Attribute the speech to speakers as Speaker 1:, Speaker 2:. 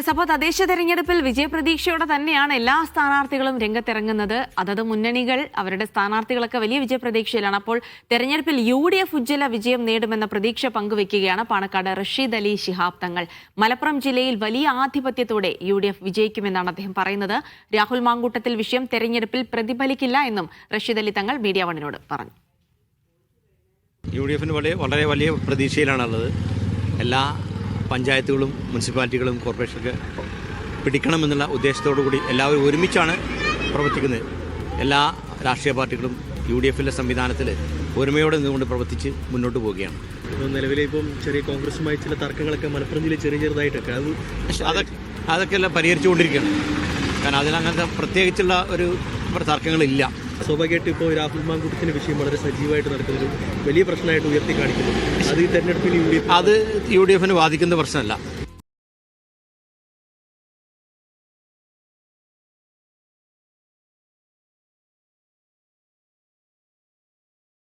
Speaker 1: അപ്പോൾ തദ്ദേശ തെരഞ്ഞെടുപ്പിൽ വിജയപ്രതീക്ഷയോടെ തന്നെയാണ് എല്ലാ സ്ഥാനാർത്ഥികളും രംഗത്തിറങ്ങുന്നത്. അതത് മുന്നണികൾ അവരുടെ സ്ഥാനാർത്ഥികളൊക്കെ വലിയ വിജയപ്രതീക്ഷയിലാണ്. അപ്പോൾ തെരഞ്ഞെടുപ്പിൽ UDF ഉജ്ജ്വല വിജയം നേടുമെന്ന പ്രതീക്ഷ പങ്കുവയ്ക്കുകയാണ് പാണക്കാട് റഷീദ് അലി ശിഹാബ് തങ്ങൾ. മലപ്പുറം ജില്ലയിൽ വലിയ ആധിപത്യത്തോടെ UDF വിജയിക്കുമെന്നാണ് അദ്ദേഹം പറയുന്നത്. രാഹുൽ മാങ്കൂട്ടത്തിൽ വിഷയം തെരഞ്ഞെടുപ്പിൽ പ്രതിഫലിക്കില്ല എന്നും റഷീദ് അലി തങ്ങൾ മീഡിയ വണ്ണിനോട് പറഞ്ഞു.
Speaker 2: UDF വളരെ വലിയ പ്രതീക്ഷയിലാണുള്ളത്. എല്ലാ പഞ്ചായത്തുകളും മുനിസിപ്പാലിറ്റികളും കോർപ്പറേഷനൊക്കെ പിടിക്കണമെന്നുള്ള ഉദ്ദേശത്തോടു കൂടി എല്ലാവരും ഒരുമിച്ചാണ് പ്രവർത്തിക്കുന്നത്. എല്ലാ രാഷ്ട്രീയ പാർട്ടികളും UDFിലെ സംവിധാനത്തിൽ ഒരുമയോടെ നിന്നുകൊണ്ട് പ്രവർത്തിച്ച് മുന്നോട്ട് പോവുകയാണ്.
Speaker 3: നിലവിലെ ഇപ്പം ചെറിയ കോൺഗ്രസുമായി ചില തർക്കങ്ങളൊക്കെ മലപ്പുറം ജില്ലയിൽ ചെറുതായിട്ടൊക്കെ
Speaker 2: അതൊക്കെ എല്ലാം പരിഹരിച്ചുകൊണ്ടിരിക്കുകയാണ്. കാരണം അതിനങ്ങനത്തെ പ്രത്യേകിച്ചുള്ള ഒരു തർക്കങ്ങളില്ല.
Speaker 3: സ്വാഭാവികമായിട്ട് ഇപ്പോൾ രാഹുൽ മാങ്കൂട്ടത്തിൻ്റെ വിഷയം വളരെ സജീവമായിട്ട് നടക്കുന്നൊരു വലിയ പ്രശ്നമായിട്ട് ഉയർത്തി കാണിക്കുന്നു. അത് ഈ തെരഞ്ഞെടുപ്പിൽ
Speaker 2: അത് UDFിന് ബാധിക്കുന്ന പ്രശ്നമല്ല.